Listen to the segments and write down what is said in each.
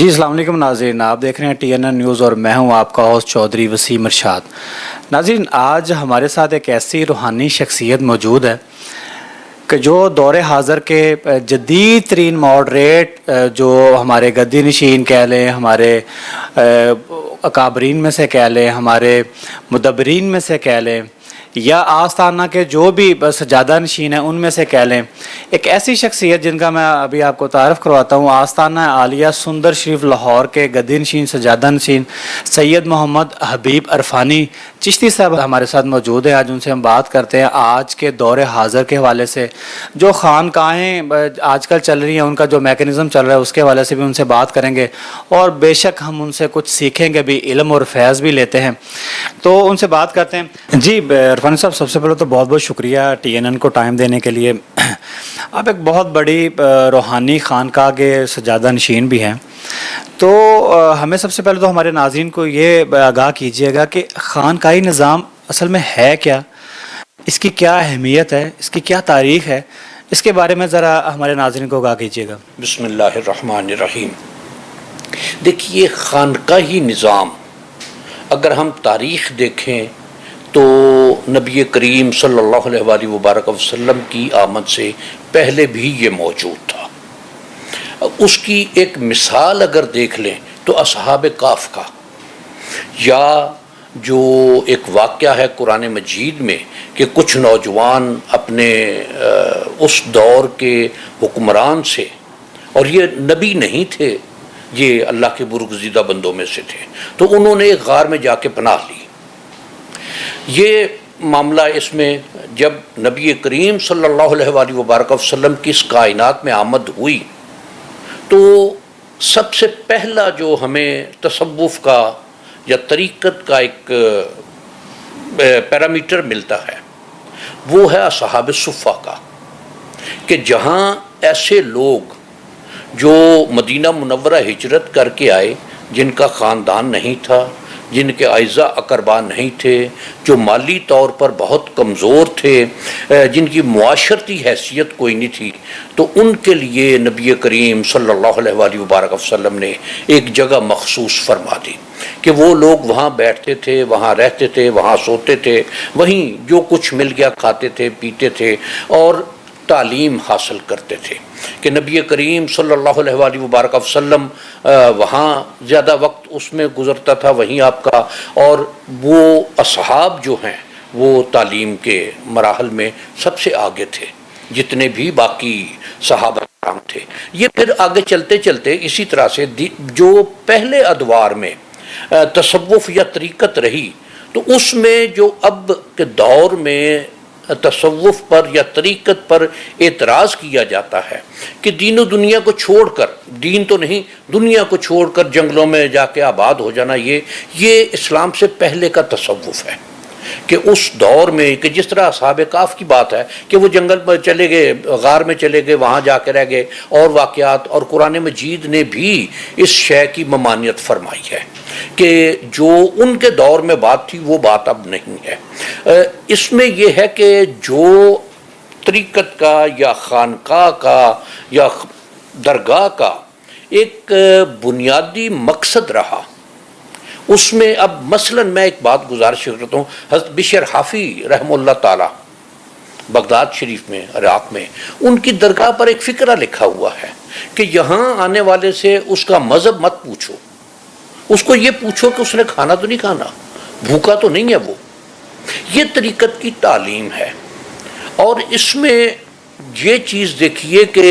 جی السلام علیکم ناظرین، آپ دیکھ رہے ہیں ٹی این این نیوز اور میں ہوں آپ کا ہوسٹ چودھری وسیم ارشاد۔ ناظرین، آج ہمارے ساتھ ایک ایسی روحانی شخصیت موجود ہے کہ جو دور حاضر کے جدید ترین ماڈریٹ جو ہمارے گدی نشین کہہ لیں، ہمارے اکابرین میں سے کہہ لیں، ہمارے مدبرین میں سے کہہ لیں، یا آستانہ کے جو بھی سجادہ نشین ہیں ان میں سے کہہ لیں، ایک ایسی شخصیت جن کا میں ابھی آپ کو تعارف کرواتا ہوں۔ آستانہ عالیہ سندر شریف لاہور کے گدی نشین سجادہ نشین سید محمد حبیب عرفانی چشتی صاحب ہمارے ساتھ موجود ہیں۔ آج ان سے ہم بات کرتے ہیں آج کے دور حاضر کے حوالے سے، جو خانقاہیں آج کل چل رہی ہیں ان کا جو میکانزم چل رہا ہے اس کے حوالے سے بھی ان سے بات کریں گے، اور بے شک ہم ان سے کچھ سیکھیں گے بھی، علم اور فیض بھی لیتے ہیں۔ تو ان سے بات کرتے ہیں۔ جی عرفانی صاحب، سب سے پہلے تو بہت بہت شکریہ ٹی این این کو ٹائم دینے کے لیے۔ آپ ایک بہت بڑی روحانی خانقاہ کے سجادہ نشین بھی ہیں، تو ہمیں سب سے پہلے تو ہمارے ناظرین کو یہ آگاہ کیجیے گا کہ خانقاہی نظام اصل میں ہے کیا، اس کی کیا اہمیت ہے، اس کی کیا تاریخ ہے، اس کے بارے میں ذرا ہمارے ناظرین کو آگاہ کیجیے گا۔ بسم اللہ الرحمن الرحیم۔ دیکھیے، خانقاہی نظام اگر ہم تاریخ دیکھیں تو نبی کریم صلی اللہ علیہ وآلہ وبارک وسلم کی آمد سے پہلے بھی یہ موجود تھا۔ اس کی ایک مثال اگر دیکھ لیں تو اصحاب کہف کا، یا جو ایک واقعہ ہے قرآن مجید میں کہ کچھ نوجوان اپنے اس دور کے حکمران سے، اور یہ نبی نہیں تھے، یہ اللہ کے برگزیدہ بندوں میں سے تھے، تو انہوں نے ایک غار میں جا کے پناہ لی۔ یہ معاملہ اس میں جب نبی کریم صلی اللہ علیہ وآلہ وبارک وسلم کی اس کائنات میں آمد ہوئی تو سب سے پہلا جو ہمیں تصوف کا یا طریقت کا ایک پیرامیٹر ملتا ہے وہ ہے اصحاب صفہ کا، کہ جہاں ایسے لوگ جو مدینہ منورہ ہجرت کر کے آئے، جن کا خاندان نہیں تھا، جن کے اعزا اقربا نہیں تھے، جو مالی طور پر بہت کمزور تھے، جن کی معاشرتی حیثیت کوئی نہیں تھی، تو ان کے لیے نبی کریم صلی اللہ علیہ وآلہ وبارک وسلم نے ایک جگہ مخصوص فرما دی کہ وہ لوگ وہاں بیٹھتے تھے، وہاں رہتے تھے، وہاں سوتے تھے، وہیں جو کچھ مل گیا کھاتے تھے، پیتے تھے اور تعلیم حاصل کرتے تھے۔ کہ نبی کریم صلی اللہ علیہ وآلہ وبارک وسلم وہاں زیادہ وقت اس میں گزرتا تھا، وہیں آپ کا، اور وہ اصحاب جو ہیں وہ تعلیم کے مراحل میں سب سے آگے تھے جتنے بھی باقی صحابہ کرام تھے۔ یہ پھر آگے چلتے چلتے اسی طرح سے جو پہلے ادوار میں تصوف یا طریقت رہی، تو اس میں جو اب کے دور میں تصوف پر یا طریقت پر اعتراض کیا جاتا ہے کہ دین و دنیا کو چھوڑ کر، دین تو نہیں، دنیا کو چھوڑ کر جنگلوں میں جا کے آباد ہو جانا، یہ اسلام سے پہلے کا تصوف ہے۔ کہ اس دور میں کہ جس طرح اصحاب کہف کی بات ہے کہ وہ جنگل میں چلے گئے، غار میں چلے گئے، وہاں جا کے رہ گئے، اور واقعات، اور قرآن مجید نے بھی اس شے کی ممانعت فرمائی ہے کہ جو ان کے دور میں بات تھی وہ بات اب نہیں ہے۔ اس میں یہ ہے کہ جو طریقت کا یا خانقاہ کا یا درگاہ کا ایک بنیادی مقصد رہا، اس میں اب مثلا میں ایک بات گزارش کرتا ہوں، حضرت بشر حافی رحمہ اللہ تعالی بغداد شریف میں، عراق میں، ان کی درگاہ پر ایک فقرہ لکھا ہوا ہے کہ یہاں آنے والے سے اس کا مذہب مت پوچھو، اس کو یہ پوچھو کہ اس نے کھانا تو نہیں کھانا، بھوکا تو نہیں ہے وہ۔ یہ طریقت کی تعلیم ہے، اور اس میں یہ چیز دیکھیے کہ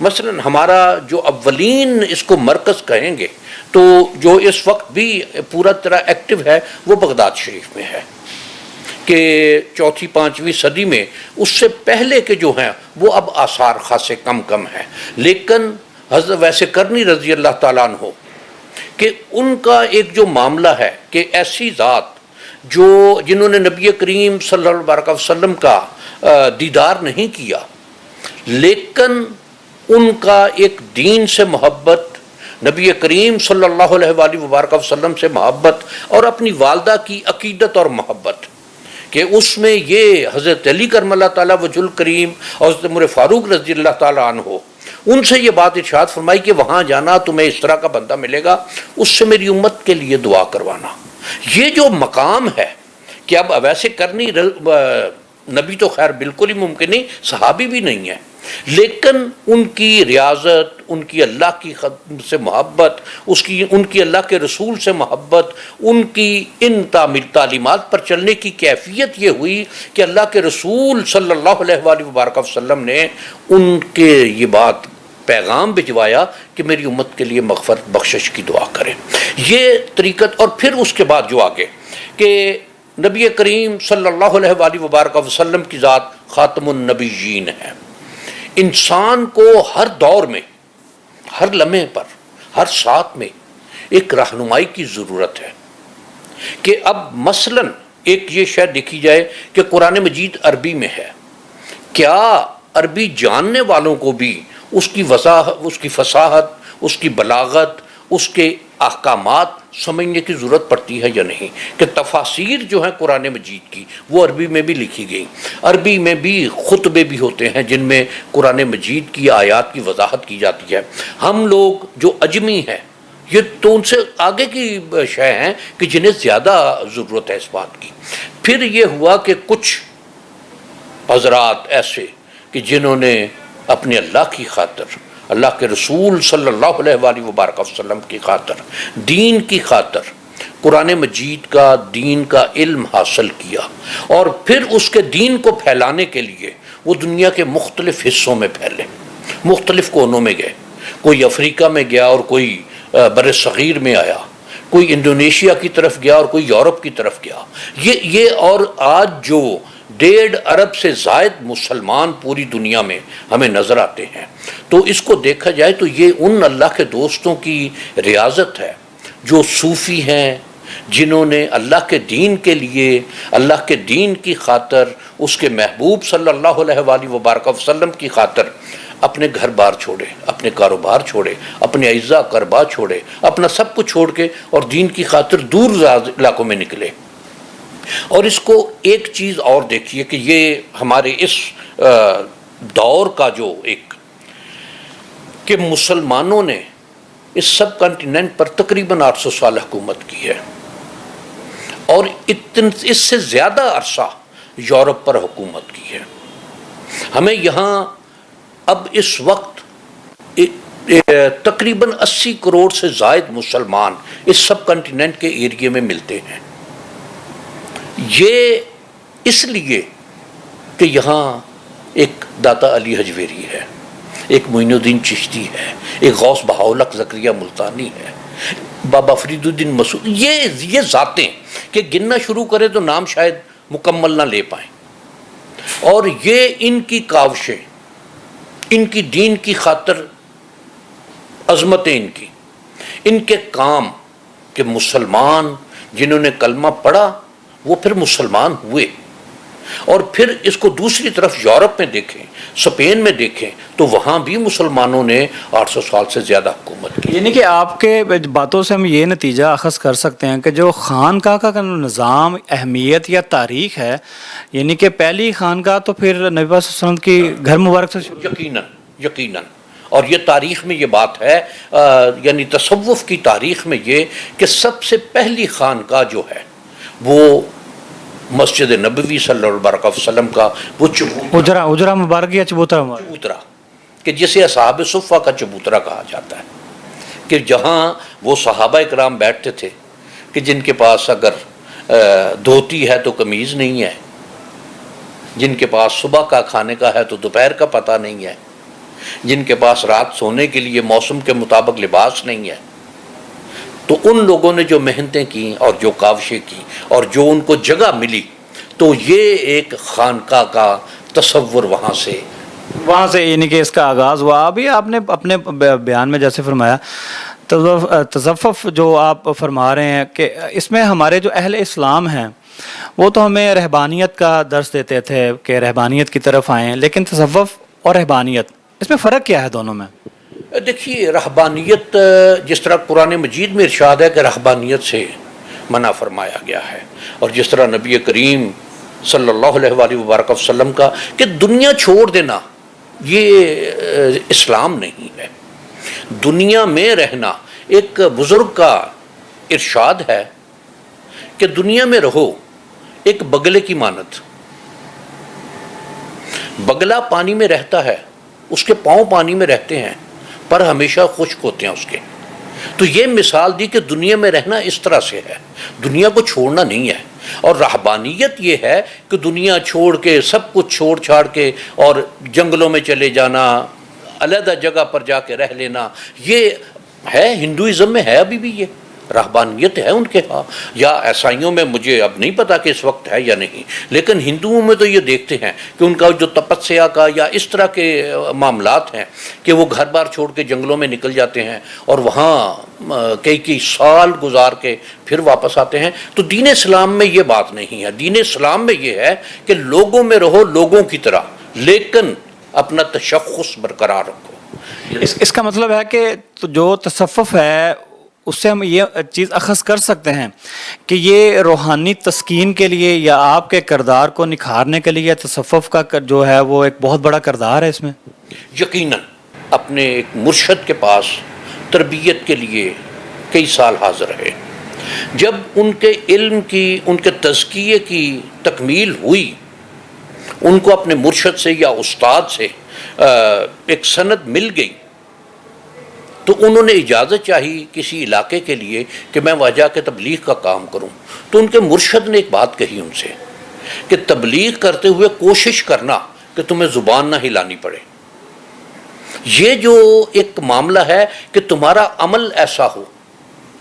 مثلا ہمارا جو اولین اس کو مرکز کہیں گے تو جو اس وقت بھی پورا طرح ایکٹیو ہے وہ بغداد شریف میں ہے، کہ چوتھی پانچویں صدی میں، اس سے پہلے کے جو ہیں وہ اب آثار خاصے کم ہیں، لیکن حضرت ویسے کرنی رضی اللہ تعالیٰ عنہ کہ ان کا ایک جو معاملہ ہے کہ ایسی ذات جو جنہوں نے نبی کریم صلی اللہ علیہ وسلم کا دیدار نہیں کیا، لیکن ان کا ایک دین سے محبت، نبی کریم صلی اللہ علیہ وآلہ وبارک وسلم سے محبت، اور اپنی والدہ کی عقیدت اور محبت، کہ اس میں یہ حضرت علی کرم اللہ تعالیٰ وجہ الکریم اور حضرت عمر فاروق رضی اللہ تعالیٰ عنہ ان سے یہ بات ارشاد فرمائی کہ وہاں جانا تمہیں اس طرح کا بندہ ملے گا، اس سے میری امت کے لیے دعا کروانا۔ یہ جو مقام ہے کہ اب ویسے کرنی نبی تو خیر بالکل ہی ممکن نہیں، صحابی بھی نہیں ہے، لیکن ان کی ریاضت، ان کی اللہ کی سے محبت، ان کی اللہ کے رسول سے محبت، ان کی ان تعلیمات پر چلنے کی کیفیت یہ ہوئی کہ اللہ کے رسول صلی اللہ علیہ وآلہ وبارک وسلم نے ان کے یہ بات پیغام بھجوایا کہ میری امت کے لیے مغفرت بخشش کی دعا کریں۔ یہ طریقت، اور پھر اس کے بعد جو آگے کہ نبی کریم صلی اللہ علیہ وآلہ وبارک وسلم کی ذات خاتم النبیین ہے۔ انسان کو ہر دور میں، ہر لمحے پر، ہر ساتھ میں ایک رہنمائی کی ضرورت ہے کہ اب مثلا ایک یہ شاید دیکھی جائے کہ قرآن مجید عربی میں ہے، کیا عربی جاننے والوں کو بھی اس کی وضاحت، اس کی فصاحت، اس کی بلاغت، اس کے احکامات سمجھنے کی ضرورت پڑتی ہے یا نہیں؟ کہ تفاسیر جو ہیں قرآن مجید کی وہ عربی میں بھی لکھی گئی، عربی میں بھی خطبے بھی ہوتے ہیں جن میں قرآن مجید کی آیات کی وضاحت کی جاتی ہے۔ ہم لوگ جو اجمی ہیں یہ تو ان سے آگے کی شے ہیں کہ جنہیں زیادہ ضرورت ہے اس بات کی۔ پھر یہ ہوا کہ کچھ حضرات ایسے کہ جنہوں نے اپنے اللہ کی خاطر، اللہ کے رسول صلی اللہ علیہ وآلہ وبارک وسلم کی خاطر، دین کی خاطر قرآن مجید کا، دین کا علم حاصل کیا، اور پھر اس کے دین کو پھیلانے کے لیے وہ دنیا کے مختلف حصوں میں پھیلے، مختلف کونوں میں گئے، کوئی افریقہ میں گیا اور کوئی بر صغیر میں آیا، کوئی انڈونیشیا کی طرف گیا اور کوئی یورپ کی طرف گیا۔ یہ اور آج جو 1.5 ارب سے زائد مسلمان پوری دنیا میں ہمیں نظر آتے ہیں، تو اس کو دیکھا جائے تو یہ ان اللہ کے دوستوں کی ریاضت ہے جو صوفی ہیں، جنہوں نے اللہ کے دین کے لیے، اللہ کے دین کی خاطر، اس کے محبوب صلی اللہ علیہ وآلہ وبارک وسلم کی خاطر اپنے گھر بار چھوڑے، اپنے کاروبار چھوڑے، اپنے اعزا قربا چھوڑے، اپنا سب کچھ چھوڑ کے اور دین کی خاطر دور علاقوں میں نکلے۔ اور اس کو ایک چیز اور دیکھیے کہ یہ ہمارے اس دور کا جو ایک کہ مسلمانوں نے اس سب کنٹیننٹ پر تقریباً 800 سال حکومت کی ہے، اور اس سے زیادہ عرصہ یورپ پر حکومت کی ہے۔ ہمیں یہاں اب اس وقت تقریباً 80 کروڑ سے زائد مسلمان اس سب کنٹیننٹ کے ایریے میں ملتے ہیں۔ یہ اس لیے کہ یہاں ایک داتا علی حجویری ہے، ایک معین الدین چشتی ہے، ایک غوث بہاؤالحق زکریہ ملتانی ہے، بابا فرید الدین مسعود، یہ ذاتیں کہ گننا شروع کریں تو نام شاید مکمل نہ لے پائیں، اور یہ ان کی کاوشیں، ان کی دین کی خاطر عظمتیں، ان کے کام کہ مسلمان جنہوں نے کلمہ پڑھا وہ پھر مسلمان ہوئے، اور پھر اس کو دوسری طرف یورپ میں دیکھیں، اسپین میں دیکھیں تو وہاں بھی مسلمانوں نے 800 سال سے زیادہ حکومت کی۔ یعنی کہ آپ کے باتوں سے ہم یہ نتیجہ اخذ کر سکتے ہیں کہ جو خانقاہ کا نظام، اہمیت یا تاریخ ہے، یعنی کہ پہلی خانقاہ تو پھر نبی پاک صلی اللہ علیہ وسلم کی گھر مبارک سے یقیناً اور یہ تاریخ میں یہ بات ہے، یعنی تصوف کی تاریخ میں یہ کہ سب سے پہلی خانقاہ جو ہے وہ مسجد نبوی صلی اللہ علیہ وسلم کا وہ اجرا مبارک یا چبوترا، کہ جسے اصحاب صفہ کا چبوترا کہا جاتا ہے، کہ جہاں وہ صحابہ اکرام بیٹھتے تھے کہ جن کے پاس اگر دھوتی ہے تو قمیض نہیں ہے، جن کے پاس صبح کا کھانے کا ہے تو دوپہر کا پتہ نہیں ہے، جن کے پاس رات سونے کے لیے موسم کے مطابق لباس نہیں ہے، تو ان لوگوں نے جو محنتیں کی اور جو کاوشیں کی اور جو ان کو جگہ ملی، تو یہ ایک خانقاہ کا تصور وہاں سے یعنی کہ اس کا آغاز ہوا۔ ابھی آپ نے اپنے بیان میں جیسے فرمایا تصوف جو آپ فرما رہے ہیں کہ اس میں ہمارے جو اہل اسلام ہیں وہ تو ہمیں رہبانیت کا درس دیتے تھے کہ رہبانیت کی طرف آئیں، لیکن تصوف اور رہبانیت اس میں فرق کیا ہے دونوں میں؟ دیکھیے، رہبانیت جس طرح قرآن مجید میں ارشاد ہے کہ رہبانیت سے منع فرمایا گیا ہے، اور جس طرح نبی کریم صلی اللہ علیہ وآلہ وبارک وسلم کا کہ دنیا چھوڑ دینا، یہ اسلام نہیں ہے۔ دنیا میں رہنا، ایک بزرگ کا ارشاد ہے کہ دنیا میں رہو ایک بگلے کی مانند۔ بگلا پانی میں رہتا ہے، اس کے پاؤں پانی میں رہتے ہیں پر ہمیشہ خشک ہوتے ہیں اس کے۔ تو یہ مثال دی کہ دنیا میں رہنا اس طرح سے ہے، دنیا کو چھوڑنا نہیں ہے۔ اور رہبانیت یہ ہے کہ دنیا چھوڑ کے، سب کچھ چھوڑ چھاڑ کے اور جنگلوں میں چلے جانا، علیحدہ جگہ پر جا کے رہ لینا، یہ ہے ہندوازم میں، ہے ابھی بھی یہ رہبانیت ہے ان کے ہاں، یا عیسائیوں میں مجھے اب نہیں پتا کہ اس وقت ہے یا نہیں، لیکن ہندوؤں میں تو یہ دیکھتے ہیں کہ ان کا جو تپسیا کا یا اس طرح کے معاملات ہیں کہ وہ گھر بار چھوڑ کے جنگلوں میں نکل جاتے ہیں اور وہاں کئی سال گزار کے پھر واپس آتے ہیں۔ تو دین اسلام میں یہ بات نہیں ہے، دین اسلام میں یہ ہے کہ لوگوں میں رہو لوگوں کی طرح، لیکن اپنا تشخص برقرار رکھو۔ اس کا مطلب ہے کہ جو تصوف ہے اس سے ہم یہ چیز اخذ کر سکتے ہیں کہ یہ روحانی تسکین کے لیے یا آپ کے کردار کو نکھارنے کے لیے تصوف کا جو ہے وہ ایک بہت بڑا کردار ہے اس میں۔ یقیناً اپنے ایک مرشد کے پاس تربیت کے لیے کئی سال حاضر رہے، جب ان کے علم کی، ان کے تزکیے کی تکمیل ہوئی، ان کو اپنے مرشد سے یا استاد سے ایک سند مل گئی، تو انہوں نے اجازت چاہی کسی علاقے کے لیے کہ میں وہاں جا کے تبلیغ کا کام کروں۔ تو ان کے مرشد نے ایک بات کہی ان سے کہ تبلیغ کرتے ہوئے کوشش کرنا کہ تمہیں زبان نہ ہلانی پڑے۔ یہ جو ایک معاملہ ہے کہ تمہارا عمل ایسا ہو،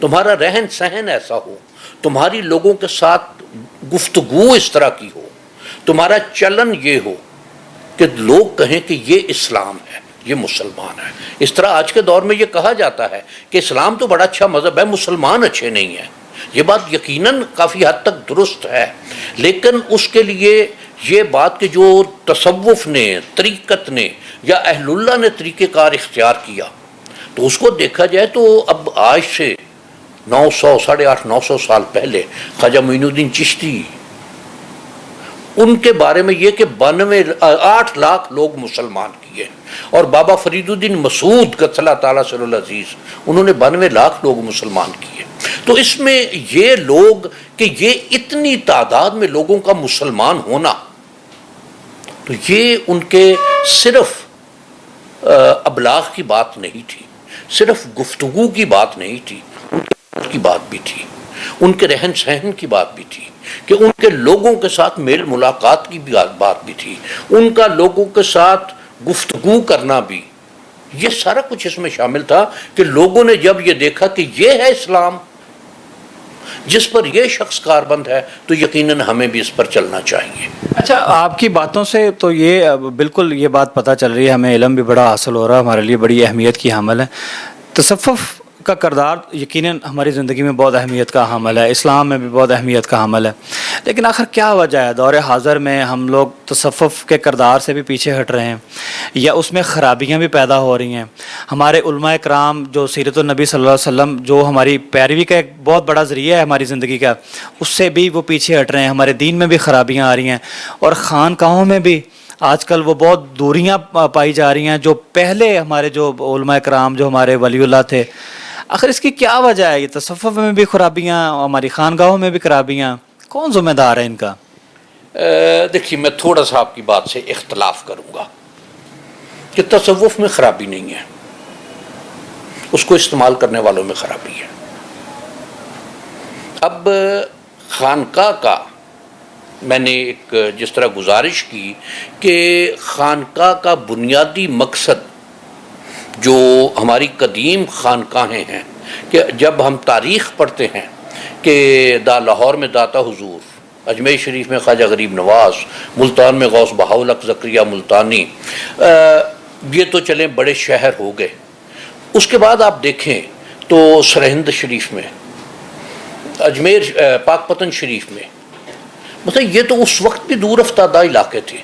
تمہارا رہن سہن ایسا ہو، تمہاری لوگوں کے ساتھ گفتگو اس طرح کی ہو، تمہارا چلن یہ ہو کہ لوگ کہیں کہ یہ اسلام ہے، یہ مسلمان ہے۔ اس طرح آج کے دور میں یہ کہا جاتا ہے کہ اسلام تو بڑا اچھا مذہب ہے، مسلمان اچھے نہیں ہیں۔ یہ بات یقیناً کافی حد تک درست ہے، لیکن اس کے لیے یہ بات کہ جو تصوف نے، طریقت نے یا اہل اللہ نے طریقہ کار اختیار کیا، تو اس کو دیکھا جائے تو اب آج سے 900 سال پہلے خواجہ معین الدین چشتی، ان کے بارے میں یہ کہ 8 لاکھ لوگ مسلمان کیے، اور بابا فرید الدین مسعود قدس اللہ تعالیٰ صلی اللہ عزیز، انہوں نے 92 لاکھ لوگ مسلمان کیے۔ تو اس میں یہ لوگ کہ یہ اتنی تعداد میں لوگوں کا مسلمان ہونا، تو یہ ان کے صرف ابلاغ کی بات نہیں تھی، صرف گفتگو کی بات نہیں تھی، ان کی بات بھی تھی، ان کے رہن سہن کی بات بھی تھی، کہ ان کے لوگوں کے ساتھ میل ملاقات کی بھی بات بھی تھی، ان کا لوگوں کے ساتھ گفتگو کرنا بھی، یہ سارا کچھ اس میں شامل تھا کہ لوگوں نے جب یہ دیکھا کہ یہ ہے اسلام جس پر یہ شخص کاربند ہے، تو یقیناً ہمیں بھی اس پر چلنا چاہیے۔ اچھا، آپ کی باتوں سے تو یہ بالکل یہ بات پتہ چل رہی ہے، ہمیں علم بھی بڑا حاصل ہو رہا ہے، ہمارے لیے بڑی اہمیت کی حامل ہے۔ تصوف کا کردار یقیناً ہماری زندگی میں بہت اہمیت کا حامل ہے، اسلام میں بھی بہت اہمیت کا حامل ہے، لیکن آخر کیا وجہ ہے دور حاضر میں ہم لوگ تصوف کے کردار سے بھی پیچھے ہٹ رہے ہیں، یا اس میں خرابیاں بھی پیدا ہو رہی ہیں؟ ہمارے علماء کرام جو سیرت النبی صلی اللہ علیہ وسلم جو ہماری پیروی کا ایک بہت بڑا ذریعہ ہے ہماری زندگی کا، اس سے بھی وہ پیچھے ہٹ رہے ہیں، ہمارے دین میں بھی خرابیاں آ رہی ہیں، اور خانقاہوں میں بھی آج کل وہ بہت دوریاں پائی جا رہی ہیں جو پہلے ہمارے جو علماء کرام جو ہمارے ولی اللہ تھے۔ آخر اس کی کیا وجہ ہے؟ یہ تصوف میں بھی خرابیاں، ہماری خانقاہوں میں بھی خرابیاں، کون ذمہ دار ہے ان کا؟ دیکھیے، میں تھوڑا سا آپ کی بات سے اختلاف کروں گا کہ تصوف میں خرابی نہیں ہے، اس کو استعمال کرنے والوں میں خرابی ہے۔ اب خانقاہ کا میں نے ایک جس طرح گزارش کی کہ خانقاہ کا بنیادی مقصد جو ہماری قدیم خانقاہیں ہیں، کہ جب ہم تاریخ پڑھتے ہیں کہ لاہور میں داتا حضور، اجمیر شریف میں خواجہ غریب نواز، ملتان میں غوث بہاؤالحق زکریا ملتانی، یہ تو چلیں بڑے شہر ہو گئے۔ اس کے بعد آپ دیکھیں تو سرہند شریف میں، اجمیر پاک پتن شریف میں، مطلب یہ تو اس وقت بھی دور افتادہ علاقے تھے،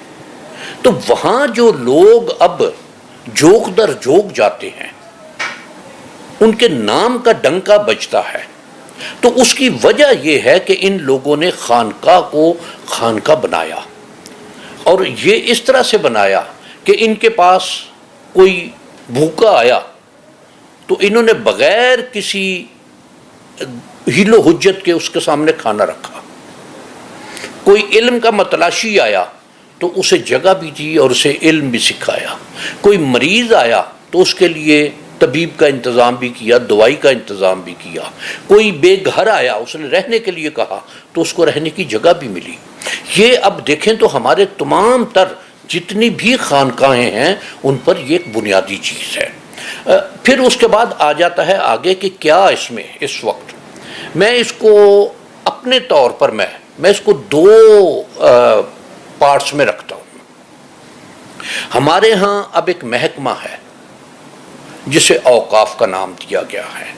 تو وہاں جو لوگ اب جوگ در جوگ جاتے ہیں، ان کے نام کا ڈنکا بجتا ہے، تو اس کی وجہ یہ ہے کہ ان لوگوں نے خانقاہ کو خانقاہ بنایا، اور یہ اس طرح سے بنایا کہ ان کے پاس کوئی بھوکا آیا تو انہوں نے بغیر کسی حیل و حجت کے اس کے سامنے کھانا رکھا. کوئی علم کا متلاشی آیا تو اسے جگہ بھی دی اور اسے علم بھی سکھایا. کوئی مریض آیا تو اس کے لیے طبیب کا انتظام بھی کیا, دوائی کا انتظام بھی کیا. کوئی بے گھر آیا, اس نے رہنے کے لیے کہا تو اس کو رہنے کی جگہ بھی ملی. یہ اب دیکھیں تو ہمارے تمام تر جتنی بھی خانقاہیں ہیں ان پر یہ ایک بنیادی چیز ہے. پھر اس کے بعد آ جاتا ہے آگے کہ کیا اس میں اس وقت میں اس کو اپنے طور پر میں اس کو دو پارٹس میں رکھتا ہوں. ہمارے ہاں اب ایک محکمہ ہے جسے اوقاف کا نام دیا گیا ہے.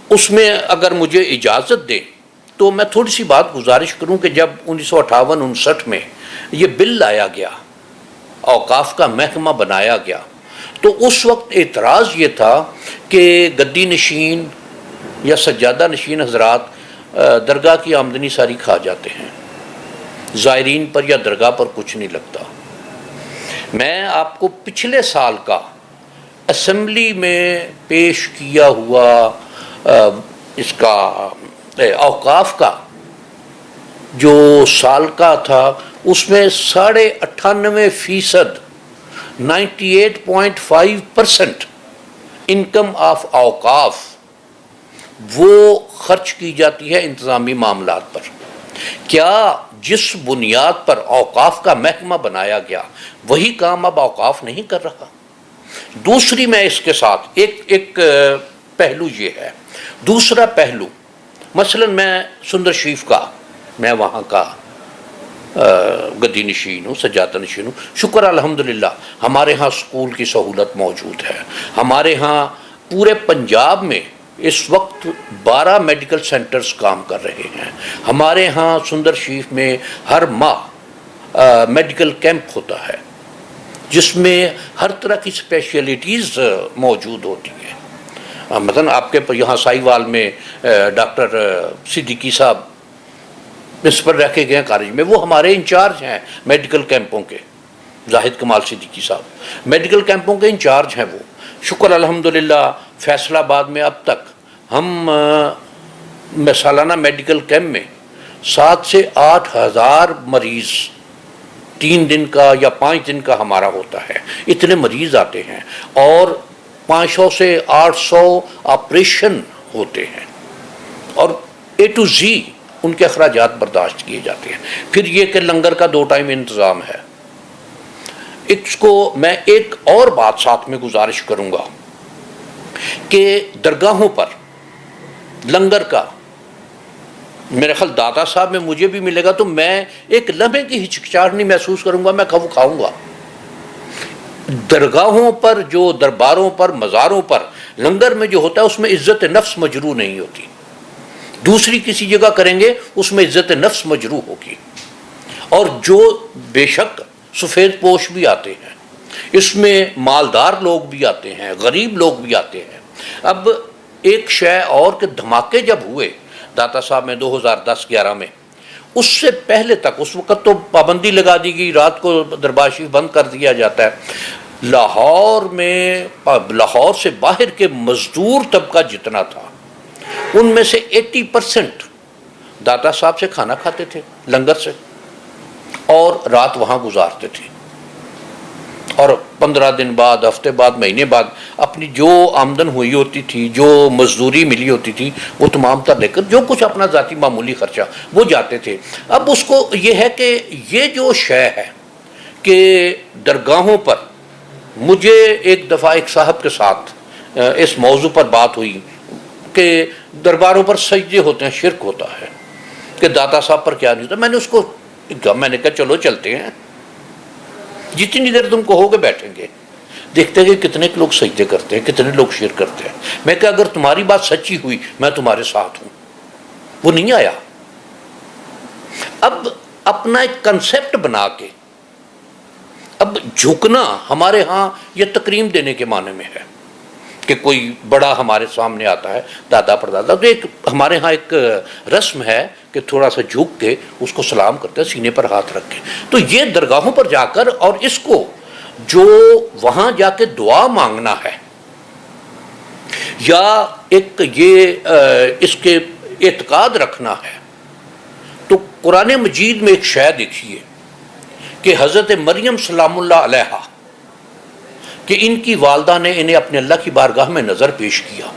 اس میں اگر مجھے اجازت دیں تو میں تھوڑی سی بات گزارش کروں کہ جب 1958-59 میں یہ بل لایا گیا, اوقاف کا محکمہ بنایا گیا, تو اس وقت اعتراض یہ تھا کہ گدی نشین یا سجادہ نشین حضرات درگاہ کی آمدنی ساری کھا جاتے ہیں, زائرین پر یا درگاہ پر کچھ نہیں لگتا. میں آپ کو پچھلے سال کا اسمبلی میں پیش کیا ہوا اس کا اوقاف کا جو سال کا تھا اس میں 98.5% 98.5% انکم آف اوقاف وہ خرچ کی جاتی ہے انتظامی معاملات پر. کیا جس بنیاد پر اوقاف کا محکمہ بنایا گیا وہی کام اب اوقاف نہیں کر رہا؟ دوسری میں اس کے ساتھ ایک پہلو یہ ہے. دوسرا پہلو مثلا میں سندر شریف کا, میں وہاں کا گدی نشین ہوں, سجادہ نشین ہوں. شکر الحمدللہ ہمارے ہاں اسکول کی سہولت موجود ہے. ہمارے ہاں پورے پنجاب میں اس وقت 12 میڈیکل سینٹرز کام کر رہے ہیں. ہمارے ہاں سندر شریف میں ہر ماہ میڈیکل کیمپ ہوتا ہے جس میں ہر طرح کی اسپیشلٹیز موجود ہوتی ہیں. مثلا آپ کے یہاں سائی وال میں ڈاکٹر صدیقی صاحب پرنسپل رہ کے گئے کالج میں, وہ ہمارے انچارج ہیں میڈیکل کیمپوں کے. زاہد کمال صدیقی صاحب میڈیکل کیمپوں کے انچارج ہیں وہ. شکر الحمدللہ فیصل آباد میں اب تک ہم سالانہ میڈیکل کیمپ میں 7 سے 8 ہزار مریض 3 دن کا یا 5 دن کا ہمارا ہوتا ہے. اتنے مریض آتے ہیں اور 500 سے 800 آپریشن ہوتے ہیں اور A to Z ان کے اخراجات برداشت کیے جاتے ہیں. پھر یہ کہ لنگر کا 2 ٹائم انتظام ہے. اس کو میں ایک اور بات ساتھ میں گزارش کروں گا کہ درگاہوں پر لنگر کا میرے خیال داتا صاحب میں مجھے بھی ملے گا تو میں ایک لمحے کی ہچکچاہٹ نہیں محسوس کروں گا, میں کھاؤں گا. درگاہوں پر جو درباروں پر مزاروں پر لنگر میں جو ہوتا ہے اس میں عزت نفس مجروح نہیں ہوتی. دوسری کسی جگہ کریں گے اس میں عزت نفس مجروح ہوگی. اور جو بے شک سفید پوش بھی آتے ہیں, اس میں مالدار لوگ بھی آتے ہیں, غریب لوگ بھی آتے ہیں. اب ایک شے اور کہ دھماکے جب ہوئے داتا صاحب میں 2010-11 میں, اس سے پہلے تک اس وقت تو پابندی لگا دی گئی, رات کو دربار شریف بند کر دیا جاتا ہے. لاہور سے باہر کے مزدور طبقہ جتنا تھا ان میں سے 80% داتا صاحب سے کھانا کھاتے تھے لنگر سے اور رات وہاں گزارتے تھے, اور 15 دن بعد, ہفتے بعد, مہینے بعد اپنی جو آمدن ہوئی ہوتی تھی, جو مزدوری ملی ہوتی تھی, وہ تمام تر لے کر جو کچھ اپنا ذاتی معمولی خرچہ وہ جاتے تھے. اب اس کو یہ ہے کہ یہ جو شے ہے کہ درگاہوں پر, مجھے ایک دفعہ ایک صاحب کے ساتھ اس موضوع پر بات ہوئی کہ درباروں پر سجدے ہوتے ہیں, شرک ہوتا ہے, کہ داتا صاحب پر کیا نہیں ہوتا. میں نے کہا چلو چلتے ہیں, جتنی دیر تم کہو گے بیٹھیں گے, دیکھتے ہیں کہ کتنے لوگ سجدے کرتے ہیں, کتنے لوگ شرک کرتے ہیں. میں کہا اگر تمہاری بات سچی ہوئی میں تمہارے ساتھ ہوں. وہ نہیں آیا. اب اپنا ایک کنسیپٹ بنا کے اب جھکنا ہمارے ہاں یہ تکریم دینے کے معنی میں ہے کہ کوئی بڑا ہمارے سامنے آتا ہے, دادا پردادا, تو ایک ہمارے ہاں ایک رسم ہے کہ تھوڑا سا جھک کے اس کو سلام کرتے ہیں, سینے پر ہاتھ رکھ کے. تو یہ درگاہوں پر جا کر اور اس کو جو وہاں جا کے دعا مانگنا ہے یا ایک یہ اس کے اعتقاد رکھنا ہے، تو قرآن مجید میں ایک شے دیکھیے کہ حضرت مریم سلام اللہ علیہا کہ ان کی والدہ نے انہیں اپنے اللہ کی بارگاہ میں نظر پیش کیا،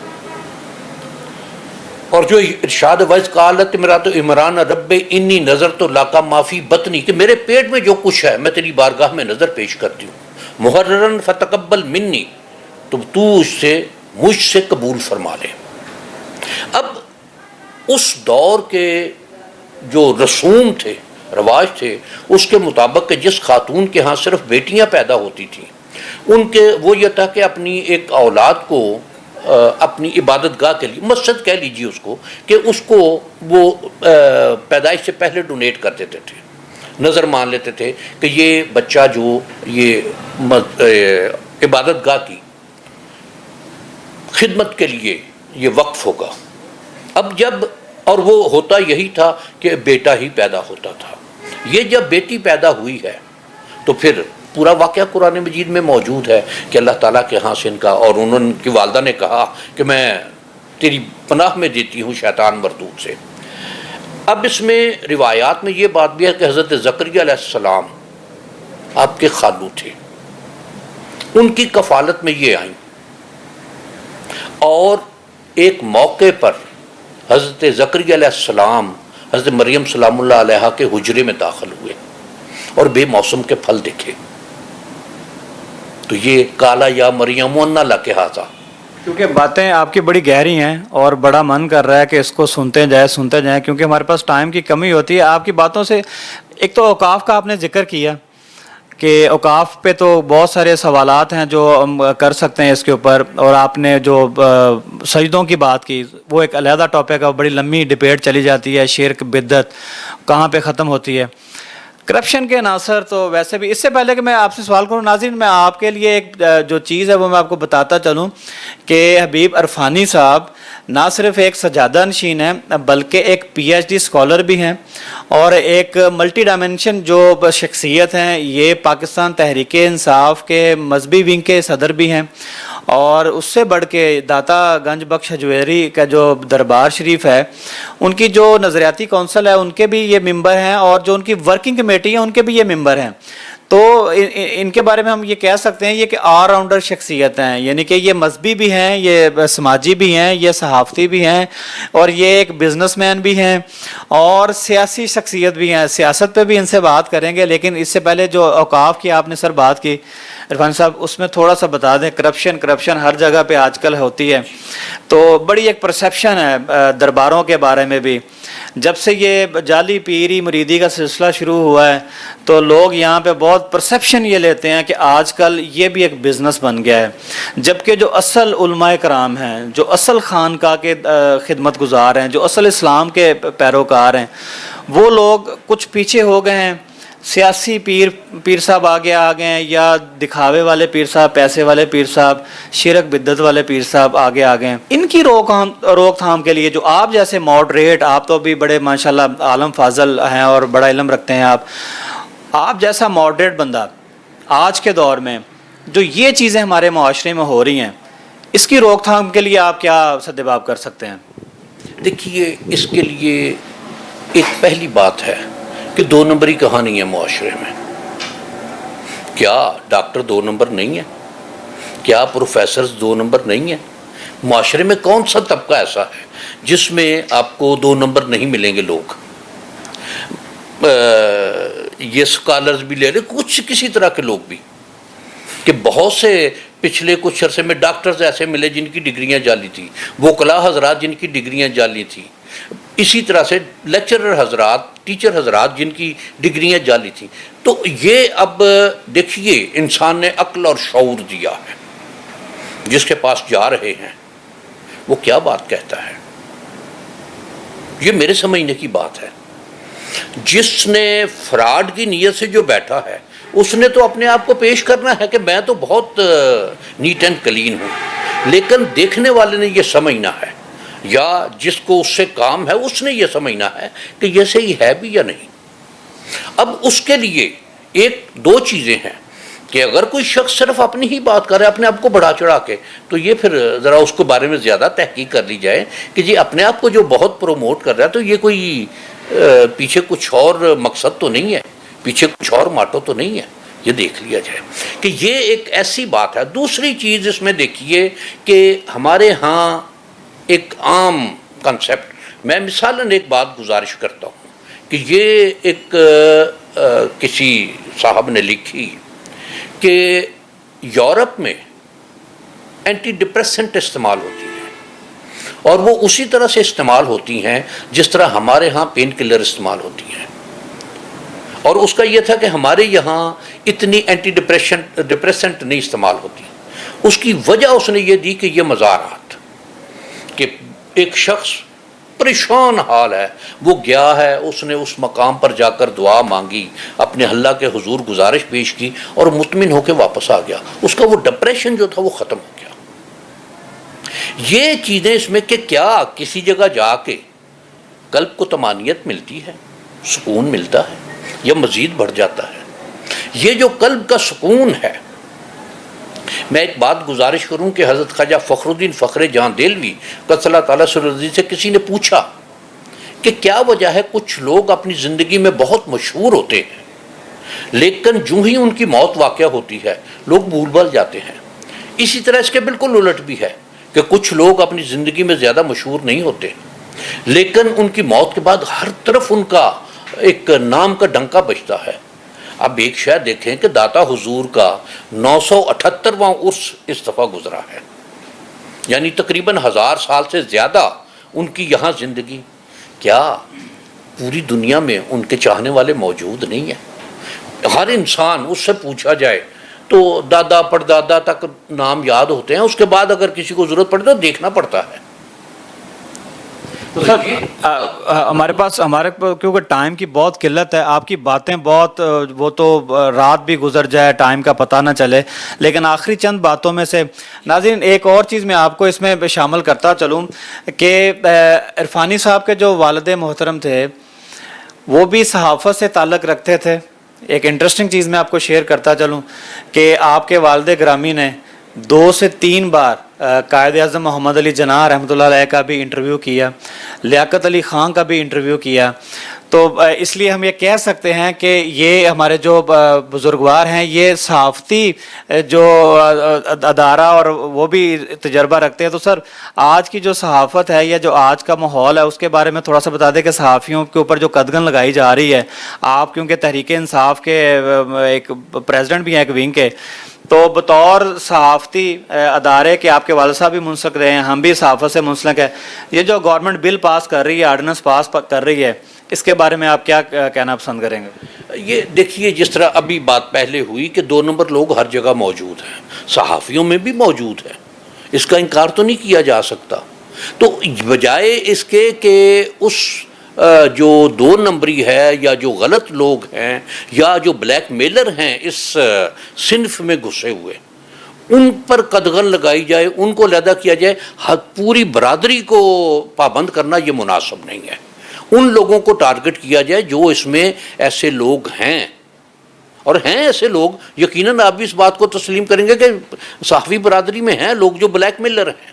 اور جو ارشاد وَإِذْ قَالَتِ امرأۃ عمران رب انی نظرت لَکَ مَا فِی بطنی کہ میرے پیٹ میں جو کچھ ہے میں تیری بارگاہ میں نظر پیش کرتی ہوں، محررن فتقبل منی تو اس سے مجھ سے قبول فرما لے۔ اب اس دور کے جو رسوم تھے، رواج تھے، اس کے مطابق کہ جس خاتون کے ہاں صرف بیٹیاں پیدا ہوتی تھیں، ان کے وہ یہ تھا کہ اپنی ایک اولاد کو اپنی عبادت گاہ کے لیے، مسجد کہہ لیجیے اس کو وہ پیدائش سے پہلے ڈونیٹ کر دیتے تھے، نظر مان لیتے تھے کہ یہ بچہ جو یہ عبادت گاہ کی خدمت کے لیے یہ وقف ہوگا۔ اب اور وہ ہوتا یہی تھا کہ بیٹا ہی پیدا ہوتا تھا۔ یہ جب بیٹی پیدا ہوئی ہے تو پھر پورا واقعہ قرآن مجید میں موجود ہے کہ اللہ تعالیٰ کے ہاں سے ان کا، اور ان کی والدہ نے کہا کہ میں تیری پناہ میں دیتی ہوں شیطان مردود سے۔ اب اس میں روایات میں یہ بات بھی ہے کہ حضرت زکریا علیہ السلام آپ کے خالو تھے، ان کی کفالت میں یہ آئیں، اور ایک موقع پر حضرت زکریا علیہ السلام حضرت مریم سلام اللہ علیہا کے حجرے میں داخل ہوئے اور بے موسم کے پھل دیکھے، تو یہ کالا یا مریم انا لک ھذا۔ کیونکہ باتیں آپ کی بڑی گہری ہیں اور بڑا من کر رہا ہے کہ اس کو سنتے جائیں کیونکہ ہمارے پاس ٹائم کی کمی ہوتی ہے۔ آپ کی باتوں سے ایک تو اوقاف کا آپ نے ذکر کیا کہ اوقاف پہ تو بہت سارے سوالات ہیں جو ہم کر سکتے ہیں اس کے اوپر، اور آپ نے جو سجدوں کی بات کی وہ ایک علیحدہ ٹاپک ہے، بڑی لمبی ڈبیٹ چلی جاتی ہے، شرک بدعت کہاں پہ ختم ہوتی ہے، کرپشن کے عناصر تو ویسے بھی۔ اس سے پہلے کہ میں آپ سے سوال کروں ناظرین، میں آپ کے لیے ایک جو چیز ہے وہ میں آپ کو بتاتا چلوں کہ حبیب عرفانی صاحب نہ صرف ایک سجادہ نشین ہیں بلکہ ایک پی ایچ ڈی اسکالر بھی ہیں اور ایک ملٹی ڈائمنشن جو شخصیت ہیں۔ یہ پاکستان تحریک انصاف کے مذہبی ونگ کے صدر بھی ہیں، اور اس سے بڑھ کے داتا گنج بخش حجویری کا جو دربار شریف ہے ان کی جو نظریاتی کونسل ہے ان کے بھی یہ ممبر ہیں، اور جو ان کی ورکنگ کمیٹی ہے ان کے بھی یہ ممبر ہیں۔ تو ان کے بارے میں ہم یہ کہہ سکتے ہیں یہ کہ آل راؤنڈر شخصیت ہیں، یعنی کہ یہ مذہبی بھی ہیں، یہ سماجی بھی ہیں، یہ صحافتی بھی ہیں، اور یہ ایک بزنس مین بھی ہیں اور سیاسی شخصیت بھی ہیں۔ سیاست پہ بھی ان سے بات کریں گے، لیکن اس سے پہلے جو اوقاف کی آپ نے سر بات کی عرفان صاحب، اس میں تھوڑا سا بتا دیں۔ کرپشن ہر جگہ پہ آج کل ہوتی ہے، تو بڑی ایک پرسیپشن ہے درباروں کے بارے میں بھی۔ جب سے یہ جعلی پیری مریدی کا سلسلہ شروع ہوا ہے تو لوگ یہاں پہ بہت پرسیپشن یہ لیتے ہیں کہ آج کل یہ بھی ایک بزنس بن گیا ہے، جبکہ جو اصل علماء کرام ہیں، جو اصل خانقاہ کے خدمت گزار ہیں، جو اصل اسلام کے پیروکار ہیں، وہ لوگ کچھ پیچھے ہو گئے ہیں۔ سیاسی پیر صاحب آگے آ گئے ہیں، یا دکھاوے والے پیر صاحب، پیسے والے پیر صاحب، شرک بدعت والے پیر صاحب آگے آ گئے ہیں۔ ان کی روک تھام کے لیے جو آپ جیسے ماڈریٹ، آپ تو بھی بڑے ماشاءاللہ عالم فاضل ہیں اور بڑا علم رکھتے ہیں، آپ جیسا ماڈریٹ بندہ آج کے دور میں جو یہ چیزیں ہمارے معاشرے میں ہو رہی ہیں، اس کی روک تھام کے لیے آپ کیا سدباب کر سکتے ہیں؟ دیکھیے، اس کے لیے ایک پہلی بات ہے کہ 2 نمبری کہانی ہے معاشرے میں۔ کیا ڈاکٹر 2 نمبر نہیں ہے؟ کیا پروفیسرز 2 نمبر نہیں ہیں؟ معاشرے میں کون سا طبقہ ایسا ہے جس میں آپ کو 2 نمبر نہیں ملیں گے لوگ؟ یہ اسکالرز بھی لے رہے، کچھ کسی طرح کے لوگ بھی، کہ بہت سے پچھلے کچھ عرصے میں ڈاکٹرز ایسے ملے جن کی ڈگریاں جعلی تھیں، وکلاء حضرات جن کی ڈگریاں جعلی تھیں، اسی طرح سے لیکچرر حضرات، ٹیچر حضرات جن کی ڈگریاں جعلی تھیں۔ تو یہ اب دیکھیے، انسان نے عقل اور شعور دیا ہے، جس کے پاس جا رہے ہیں وہ کیا بات کہتا ہے، یہ میرے سمجھنے کی بات ہے۔ جس نے فراڈ کی نیت سے جو بیٹھا ہے اس نے تو اپنے آپ کو پیش کرنا ہے کہ میں تو بہت نیٹ اینڈ کلین ہوں، لیکن دیکھنے والے نے یہ سمجھنا ہے، یا جس کو اس سے کام ہے اس نے یہ سمجھنا ہے کہ یہ صحیح ہے بھی یا نہیں۔ اب اس کے لیے 2 چیزیں ہیں۔ کہ اگر کوئی شخص صرف اپنی ہی بات کر رہا ہے اپنے آپ کو بڑھا چڑھا کے، تو یہ پھر ذرا اس کے بارے میں زیادہ تحقیق کر لی جائے کہ جی اپنے آپ کو جو بہت پروموٹ کر رہا ہے تو یہ کوئی پیچھے کچھ اور مقصد تو نہیں ہے، پیچھے کچھ اور ماٹو تو نہیں ہے، یہ دیکھ لیا جائے کہ یہ ایک ایسی بات ہے۔ دوسری چیز اس میں دیکھیے کہ ہمارے ہاں ایک عام کنسیپٹ، میں مثالاً ایک بات گزارش کرتا ہوں کہ یہ ایک کسی صاحب نے لکھی کہ یورپ میں اینٹی ڈپریسنٹ استعمال ہوتی ہیں اور وہ اسی طرح سے استعمال ہوتی ہیں جس طرح ہمارے ہاں پین کلر استعمال ہوتی ہیں، اور اس کا یہ تھا کہ ہمارے یہاں اتنی اینٹی ڈپریسنٹ نہیں استعمال ہوتی۔ اس کی وجہ اس نے یہ دی کہ یہ مزارات، کہ ایک شخص پریشان حال ہے، وہ گیا ہے، اس نے اس مقام پر جا کر دعا مانگی، اپنے اللہ کے حضور گزارش پیش کی اور مطمئن ہو کے واپس آ گیا، اس کا وہ ڈپریشن جو تھا وہ ختم ہو گیا۔ یہ چیزیں اس میں کہ کیا کسی جگہ جا کے قلب کو طمانینت ملتی ہے، سکون ملتا ہے یا مزید بڑھ جاتا ہے؟ یہ جو قلب کا سکون ہے، میں ایک بات گزارش کروں کہ حضرت خواجہ فخر الدین فخر جہاں دہلوی قدس اللہ تعالیٰ سرور سے کسی نے پوچھا کہ کیا وجہ ہے کچھ لوگ اپنی زندگی میں بہت مشہور ہوتے ہیں لیکن جو ہی ان کی موت واقع ہوتی ہے لوگ بھول بھال جاتے ہیں۔ اسی طرح اس کے بالکل الٹ بھی ہے کہ کچھ لوگ اپنی زندگی میں زیادہ مشہور نہیں ہوتے لیکن ان کی موت کے بعد ہر طرف ان کا ایک نام کا ڈنکا بجتا ہے۔ اب ایک شاید دیکھیں کہ داتا حضور کا 978واں عرس اس دفعہ گزرا ہے، یعنی تقریباً 1000 سال سے زیادہ ان کی یہاں زندگی، کیا پوری دنیا میں ان کے چاہنے والے موجود نہیں ہیں؟ ہر انسان اس سے پوچھا جائے تو دادا پردادا تک نام یاد ہوتے ہیں، اس کے بعد اگر کسی کو ضرورت پڑے تو دیکھنا پڑتا ہے۔ تو سر ہمارے کیونکہ ٹائم کی بہت قلت ہے، آپ کی باتیں بہت، وہ تو رات بھی گزر جائے ٹائم کا پتہ نہ چلے، لیکن آخری چند باتوں میں سے ناظرین ایک اور چیز میں آپ کو اس میں شامل کرتا چلوں کہ عرفانی صاحب کے جو والد محترم تھے وہ بھی صحافت سے تعلق رکھتے تھے۔ ایک انٹرسٹنگ چیز میں آپ کو شیئر کرتا چلوں کہ آپ کے والد گرامی نے 2 سے 3 بار قائد اعظم محمد علی جناح رحمۃ اللہ علیہ کا بھی انٹرویو کیا، لیاقت علی خان کا بھی انٹرویو کیا، تو اس لیے ہم یہ کہہ سکتے ہیں کہ یہ ہمارے جو بزرگوار ہیں یہ صحافتی جو ادارہ اور وہ بھی تجربہ رکھتے ہیں۔ تو سر آج کی جو صحافت ہے یا جو آج کا ماحول ہے اس کے بارے میں تھوڑا سا بتا دیں کہ صحافیوں کے اوپر جو قدغن لگائی جا رہی ہے، آپ کیونکہ تحریک انصاف کے ایک پریزیڈنٹ بھی ہیں ایک ونگ کے، تو بطور صحافتی ادارے کے آپ کے والد صاحب بھی منسلک رہے ہیں، ہم بھی صحافت سے منسلک ہیں، یہ جو گورنمنٹ بل پاس کر رہی ہے، آرڈیننس پاس کر رہی ہے، اس کے بارے میں آپ کیا کہنا پسند کریں گے؟ یہ دیکھیے جس طرح ابھی بات پہلے ہوئی کہ 2 نمبر لوگ ہر جگہ موجود ہیں، صحافیوں میں بھی موجود ہیں، اس کا انکار تو نہیں کیا جا سکتا۔ تو بجائے اس کے کہ اس جو 2 نمبری ہے یا جو غلط لوگ ہیں یا جو بلیک میلر ہیں اس صنف میں گھسے ہوئے، ان پر قدغن لگائی جائے، ان کو علیحدہ کیا جائے، پوری برادری کو پابند کرنا یہ مناسب نہیں ہے۔ ان لوگوں کو ٹارگٹ کیا جائے جو اس میں ایسے لوگ ہیں، اور ہیں ایسے لوگ، یقیناً آپ بھی اس بات کو تسلیم کریں گے کہ صحافی برادری میں ہیں لوگ جو بلیک میلر ہیں،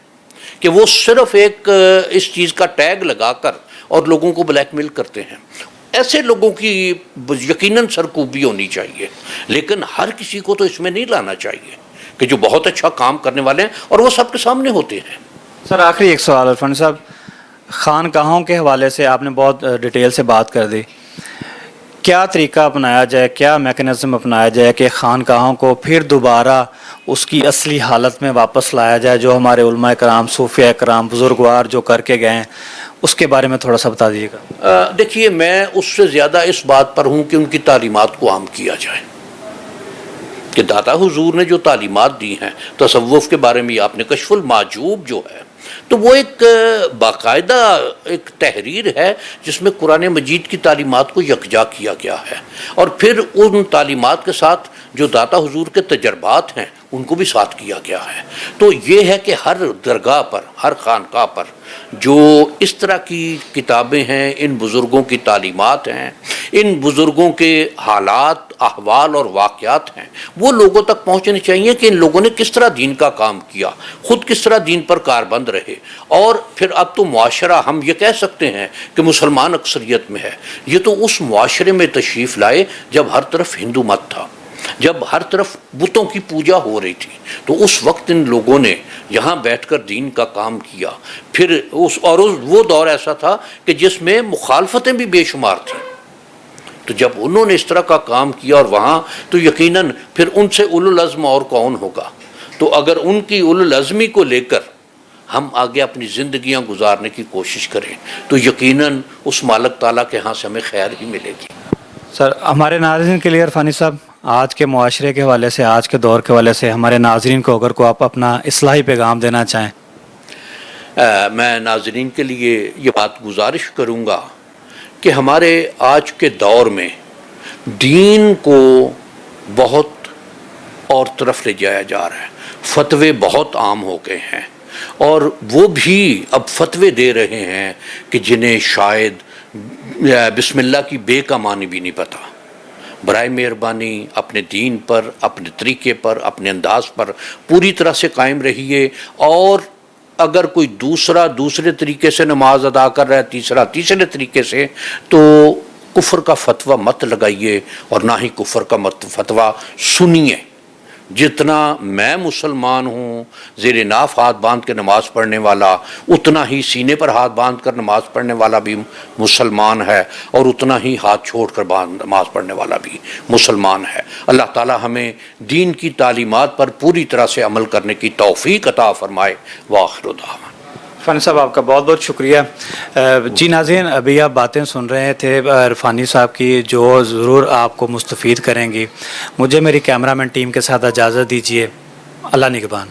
کہ وہ صرف ایک اس چیز کا ٹیگ لگا کر اور لوگوں کو بلیک میل کرتے ہیں۔ ایسے لوگوں کی یقیناً سرکوبی ہونی چاہیے، لیکن ہر کسی کو تو اس میں نہیں لانا چاہیے کہ جو بہت اچھا کام کرنے والے ہیں اور وہ سب کے سامنے ہوتے ہیں۔ سر آخری ایک سوال عرفان صاحب، خانقاہوں کے حوالے سے آپ نے بہت ڈیٹیل سے بات کر دی، کیا طریقہ اپنایا جائے، کیا میکنزم اپنایا جائے کہ خانقاہوں کو پھر دوبارہ اس کی اصلی حالت میں واپس لایا جائے، جو ہمارے علماء کرام، صوفیاء کرام، بزرگوار جو کر کے گئے ہیں، اس کے بارے میں تھوڑا سا بتا دیجیے گا۔ دیکھیے میں اس سے زیادہ اس بات پر ہوں کہ ان کی تعلیمات کو عام کیا جائے، کہ داتا حضور نے جو تعلیمات دی ہیں تصوف کے بارے میں، آپ نے کشف المعجوب جو ہے تو وہ ایک باقاعدہ ایک تحریر ہے جس میں قرآن مجید کی تعلیمات کو یکجا کیا گیا ہے، اور پھر ان تعلیمات کے ساتھ جو داتا حضور کے تجربات ہیں ان کو بھی ساتھ کیا گیا ہے۔ تو یہ ہے کہ ہر درگاہ پر، ہر خانقاہ پر جو اس طرح کی کتابیں ہیں، ان بزرگوں کی تعلیمات ہیں، ان بزرگوں کے حالات، احوال اور واقعات ہیں، وہ لوگوں تک پہنچنے چاہیے کہ ان لوگوں نے کس طرح دین کا کام کیا، خود کس طرح دین پر کاربند رہے۔ اور پھر اب تو معاشرہ، ہم یہ کہہ سکتے ہیں کہ مسلمان اکثریت میں ہے، یہ تو اس معاشرے میں تشریف لائے جب ہر طرف ہندو مت تھا، جب ہر طرف بتوں کی پوجا ہو رہی تھی، تو اس وقت ان لوگوں نے یہاں بیٹھ کر دین کا کام کیا۔ پھر وہ دور ایسا تھا کہ جس میں مخالفتیں بھی بے شمار تھیں، تو جب انہوں نے اس طرح کا کام کیا اور وہاں، تو یقیناً پھر ان سے اولو العزم اور کون ہوگا۔ تو اگر ان کی اولو العزمی کو لے کر ہم آگے اپنی زندگیاں گزارنے کی کوشش کریں تو یقیناً اس مالک تعالیٰ کے ہاں سے ہمیں خیر ہی ملے گی۔ سر، ہمارے ناظرین کے لیے عرفانی صاحب، آج کے معاشرے کے حوالے سے، آج کے دور کے حوالے سے ہمارے ناظرین کو اگر کو آپ اپنا اصلاحی پیغام دینا چاہیں۔ میں ناظرین کے لیے یہ بات گزارش کروں گا کہ ہمارے آج کے دور میں دین کو بہت اور طرف لے جایا جا رہا ہے، فتوے بہت عام ہو گئے ہیں، اور وہ بھی اب فتوے دے رہے ہیں کہ جنہیں شاید بسم اللہ کی بے کا معنی بھی نہیں پتہ۔ برائے مہربانی اپنے دین پر، اپنے طریقے پر، اپنے انداز پر پوری طرح سے قائم رہیے، اور اگر کوئی دوسرے طریقے سے نماز ادا کر رہا ہے، تیسرے طریقے سے، تو کفر کا فتویٰ مت لگائیے اور نہ ہی کفر کا فتویٰ سنیے۔ جتنا میں مسلمان ہوں زیر ناف ہاتھ باندھ کے نماز پڑھنے والا، اتنا ہی سینے پر ہاتھ باندھ کر نماز پڑھنے والا بھی مسلمان ہے، اور اتنا ہی ہاتھ چھوڑ کر نماز پڑھنے والا بھی مسلمان ہے۔ اللہ تعالی ہمیں دین کی تعلیمات پر پوری طرح سے عمل کرنے کی توفیق عطا فرمائے۔ وآخر دعوانا۔ عرفانی صاحب، آپ کا بہت بہت شکریہ۔ جی ناظرین، ابھی آپ باتیں سن رہے تھے عرفانی صاحب کی، جو ضرور آپ کو مستفید کریں گی۔ مجھے میری کیمرہ مین ٹیم کے ساتھ اجازت دیجیے۔ اللہ نگہبان۔